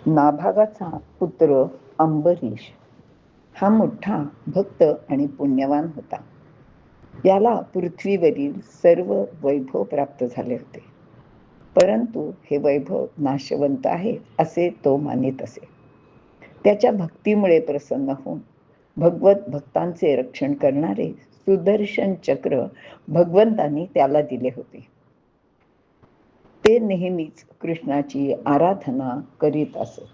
नाभागाचा पुत्र अंबरीष हा मोठा भक्त आणि पुण्यवान होता. याला पृथ्वीवरील सर्व वैभव प्राप्त झाले होते. परंतु हे वैभव नाशवंत आहे असे तो मानित असे. त्याच्या भक्तीमुळे प्रसन्न होऊन भगवत भक्तांचे रक्षण करणारे सुदर्शन चक्र भगवंतांनी त्याला दिले होते. ते नेहमीच कृष्णाची आराधना करीत असत.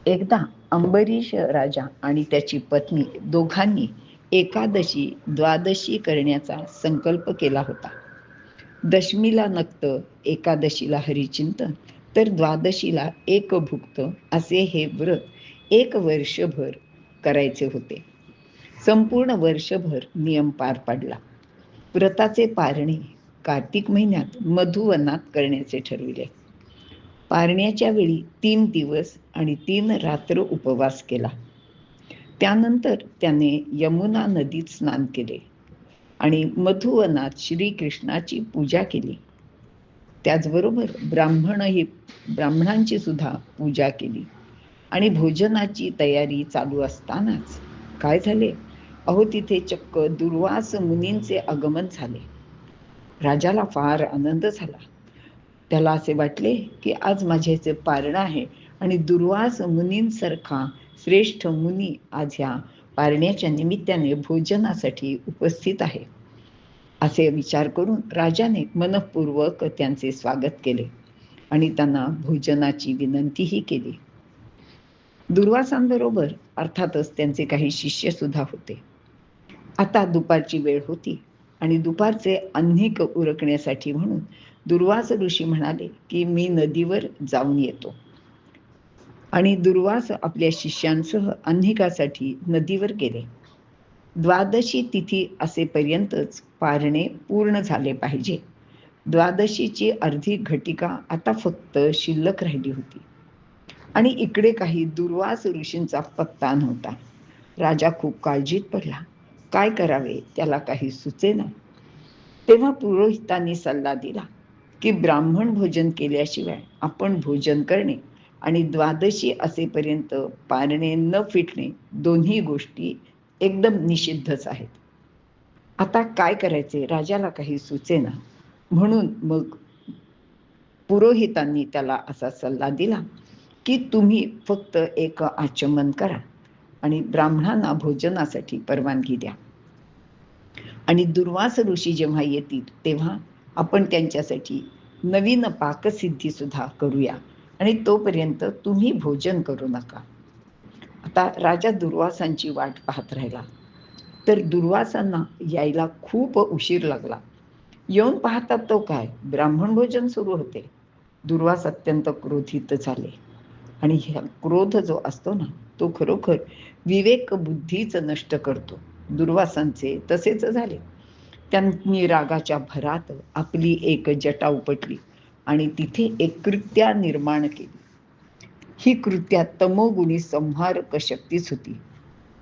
एकदा अंबरीष राजा आणि त्याची पत्नी दोघांनी एकादशी द्वादशी करण्याचा संकल्प केला होता. दशमीला नक्त, एकादशीला हरिचिंतन, तर द्वादशीला एकभुक्त असे हे व्रत 1 वर्षभर करायचे होते. संपूर्ण वर्षभर नियम पार पाडला. व्रताचे पारणे कार्तिक महिन्यात मधुवनात करण्याचे ठरविले. पारण्याच्या वेळी 3 दिवस आणि 3 रात्र उपवास केला. त्यानंतर त्याने यमुना नदीत स्नान केले आणि मधुवनात श्रीकृष्णाची पूजा केली. त्याचबरोबर ब्राह्मणांची सुद्धा पूजा केली आणि भोजनाची तयारी चालू असतानाच काय झाले, अहो तिथे चक्क दुर्वास मुनींचे आगमन झाले. राजाला फार आनंद झाला. त्याला असे वाटले की आज माझ्याचे पारण आहे आणि दुर्वास मुनींसारखा श्रेष्ठ मुनी आज ह्या पारण्याच्या निमित्ताने भोजनासाठी उपस्थित आहे. असे विचार करून राजाने मनःपूर्वक त्यांचे स्वागत केले आणि त्यांना भोजनाची विनंतीही केली. दुर्वासांबरोबर अर्थातच त्यांचे काही शिष्य सुद्धा होते. आता दुपारची वेळ होती आणि दुपारचे अन्निक उरकण्यासाठी म्हणून दुर्वास ऋषी म्हणाले की मी नदीवर जाऊन येतो. आणि दुर्वास आपल्या शिष्यांसह अन्निकासाठी नदीवर गेले. द्वादशी तिथी असेपर्यंतच पारणे पूर्ण झाले पाहिजे. द्वादशीची अर्धी घटिका आता फक्त शिल्लक राहिली होती आणि इकडे काही दुर्वास ऋषींचा पत्ता नव्हता. राजा खूप काळजीत पडला. काय करावे त्याला काही सुचेना. तेव्हा पुरोहितांनी सल्ला दिला की ब्राह्मण भोजन केल्याशिवाय आपण भोजन करणे आणि द्वादशी असेपर्यंत पारणे न फिटणे दोन्ही गोष्टी एकदम निषिद्धच आहेत. आता काय करायचे राजाला काही सुचेना. म्हणून मग पुरोहितांनी त्याला असा सल्ला दिला की तुम्ही फक्त एक आचमन करा आणि ब्राह्मणांना भोजनासाठी परवानगी द्या आणि दुर्वास ऋषी जेव्हा येतील तेव्हा आपण त्यांच्यासाठी नवीन पाकसिद्धी सुद्धा करूया आणि तोपर्यंत तुम्ही भोजन करू नका. आता राजा दुर्वासांची वाट पाहत राहिला. तर दुर्वासांना यायला खूप उशीर लागला. येऊन पाहतात तो काय, ब्राह्मण भोजन सुरू होते. दुर्वास अत्यंत क्रोधित झाले आणि ह्या क्रोध जो असतो ना तो खरोखर विवेक बुद्धीच नष्ट करतो. दुर्वासांचे तसेच झाले. त्यांनी रागाच्या भरात आपली एक जटा उपटली आणि तिथे एक कृत्या निर्माण केली. ही कृत्या तमोगुणी संहारक शक्तीच होती.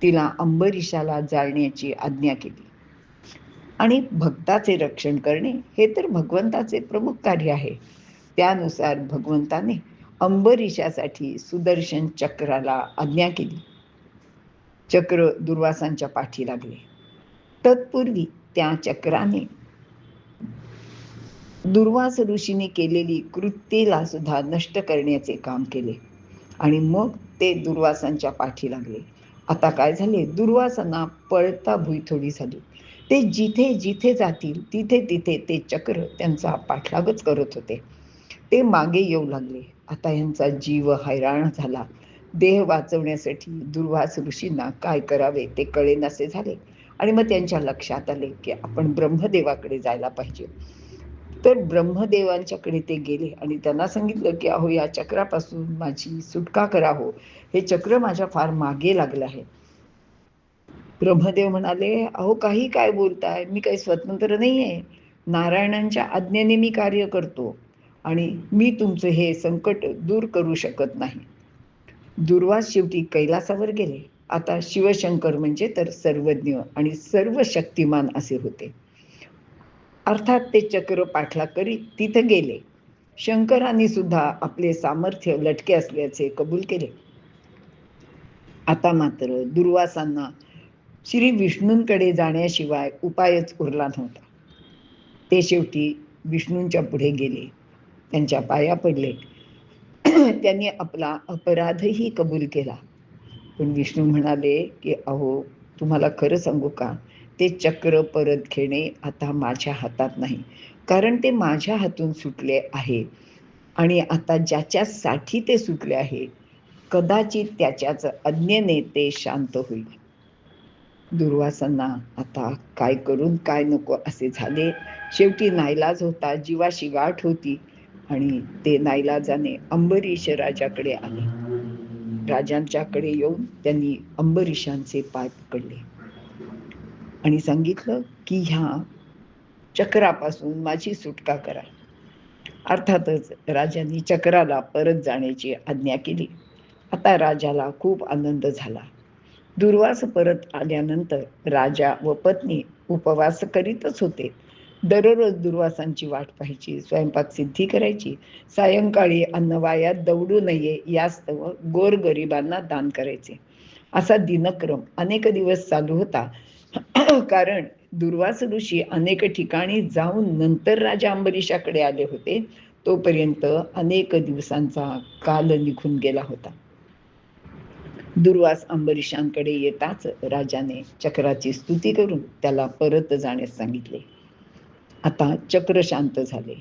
तिला अंबरीषाला जाळण्याची आज्ञा केली आणि भक्ताचे रक्षण करणे हे तर भगवंताचे प्रमुख कार्य आहे. त्यानुसार भगवंताने अंबरीषासाठी सुदर्शन चक्राला आज्ञा केली. चक्र दुर्वासांच्या पाठी लागले. तत्पूर्वी त्या चक्राने दुर्वास ऋषीने केलेली कृत्येला सुद्धा नष्ट करण्याचे काम केले आणि मग ते दुर्वासांच्या पाठी लागले. आता काय झाले, दुर्वासांना पळता भुईथोडी झाली. ते जिथे जिथे जातील तिथे तिथे ते चक्र त्यांचा पाठलागच करत होते. ते मागे येऊ लागले. आता यांचा जीव हैराण झाला. देह वाचवण्यासाठी दुर्वास ऋषींना काय करावे ते कळेनासे झाले आणि मग त्यांच्या लक्षात आले की आपण ब्रह्मदेवाकडे जायला पाहिजे. तर ब्रह्मदेवांच्याकडे ते गेले आणि त्यांना सांगितलं की अहो या चक्रापासून माझी सुटका करा हो, हे चक्र माझ्या फार मागे लागलं आहे. ब्रह्मदेव म्हणाले, अहो काही काय बोलताय, मी काही स्वतंत्र नाही आहे. नारायणांच्या आज्ञेने मी कार्य करतो आणि मी तुमचं हे संकट दूर करू शकत नाही. दुर्वास शेवटी कैलासावर गेले. आता शिवशंकर म्हणजे तर सर्वज्ञ आणि सर्व शक्तिमान असे होते. अर्थात ते चक्र पाठलाग करीत तिथं गेले शंकरांनी सुद्धा आपले सामर्थ्य लटके असल्याचे कबूल केले. आता मात्र दुर्वासांना श्री विष्णूंकडे जाण्याशिवाय उपायच उरला नव्हता. ते शेवटी विष्णूंच्या पुढे गेले, त्यांच्या पाया पडले. त्यांनी आपला अपराधही कबूल केला. पण विष्णू म्हणाले की अहो, तुम्हाला खरं सांगू का, ते चक्र परत घेणे आता माझ्या हातात नाही, कारण ते माझ्या हातून सुटले आहे. आणि आता ज्याच्यासाठी ते सुटले आहे, कदाचित त्याच्याच आज्ञेने ते शांत होईल. दुर्वासांना आता काय करून काय नको असे झाले. शेवटी नाईलाज होता, जीवाशी गाठ होती आणि ते नाईलाजाने अंबरीष राजाकडे आले. राजांच्याकडे येऊन त्यांनी अंबरीषांचे पाय पकडले आणि सांगितलं की ह्या चक्रापासून माझी सुटका करा. अर्थातच राजांनी चक्राला परत जाण्याची आज्ञा केली. आता राजाला खूप आनंद झाला. दुर्वास परत आल्यानंतर राजा व पत्नी उपवास करीतच होते. दररोज दुर्वासांची वाट पाहायची, स्वयंपाक सिद्धी करायची, सायंकाळी अन्न वायात दवडू नये यास्तव गोरगरिबांना दान करायचे. असा दिनक्रम अनेक दिवस चालू होता. कारण दुर्वास ऋषी अनेक ठिकाणी जाऊन नंतर राजा अंबरीषाकडे आले होते. तोपर्यंत अनेक दिवसांचा काल निघून गेला होता. दुर्वास अंबरीषांकडे येताच राजाने चक्राची स्तुती करून त्याला परत जाण्यास सांगितले. आता चक्र शांत झाले.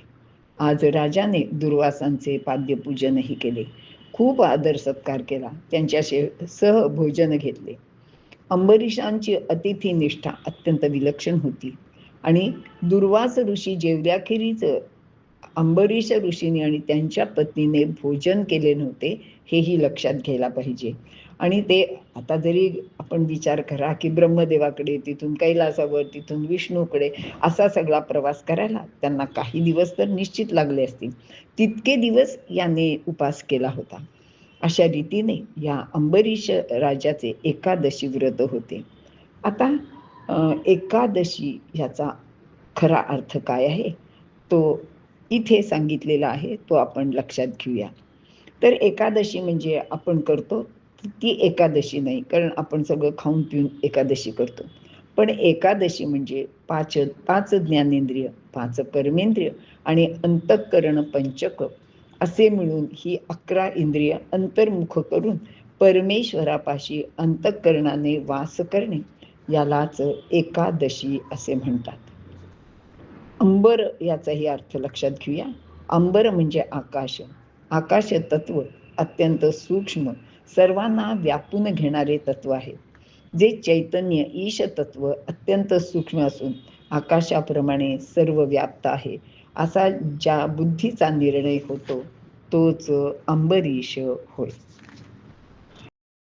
आज राजाने दुर्वासांचे पाद्यपूजनही केले, खूप आदर सत्कार केला, त्यांच्याशी सह भोजन घेतले. अंबरीषांची अतिथी निष्ठा अत्यंत विलक्षण होती आणि दुर्वास ऋषी जेवल्याखेरीज अंबरीष ऋषीने आणि त्यांच्या पत्नीने भोजन केले नव्हते, हेही लक्षात घ्यायला पाहिजे. आणि ते आता जरी आपण विचार करा की ब्रह्मदेवाकडे, तिथून कैलासावर, तिथून विष्णूकडे असा सगळा प्रवास करायला त्यांना काही दिवस तर निश्चित लागले असतील. तितके दिवस याने उपास केला होता. अशा रीतीने या अंबरीष राजाचे एकादशी व्रत होते. आता एकादशी ह्याचा खरा अर्थ काय आहे तो इथे सांगितलेला आहे, तो आपण लक्षात घेऊया. तर एकादशी म्हणजे आपण करतो ती एकादशी नाही, कारण आपण सगळं खाऊन पिऊन एकादशी करतो. पण एकादशी म्हणजे पाच ज्ञानेंद्रिय, 5 कर्मेंद्रिय आणि अंतःकरण पंचक असे मिळून ही 11 इंद्रिय अंतर्मुख करून परमेश्वरापाशी अंतःकरणाने वास करणे, यालाच एकादशी असे म्हणतात. अंबर याचाही अर्थ लक्षात घेऊया. अंबर म्हणजे आकाश. आकाश तत्व अत्यंत सूक्ष्म, सर्वांना व्यापून घेणारे तत्व आहे. जे चैतन्य ईश तत्व अत्यंत सूक्ष्म असून आकाशाप्रमाणे सर्व व्याप्त आहे, असा ज्या बुद्धीचा निर्णय होतो तोच अंबरीष होय.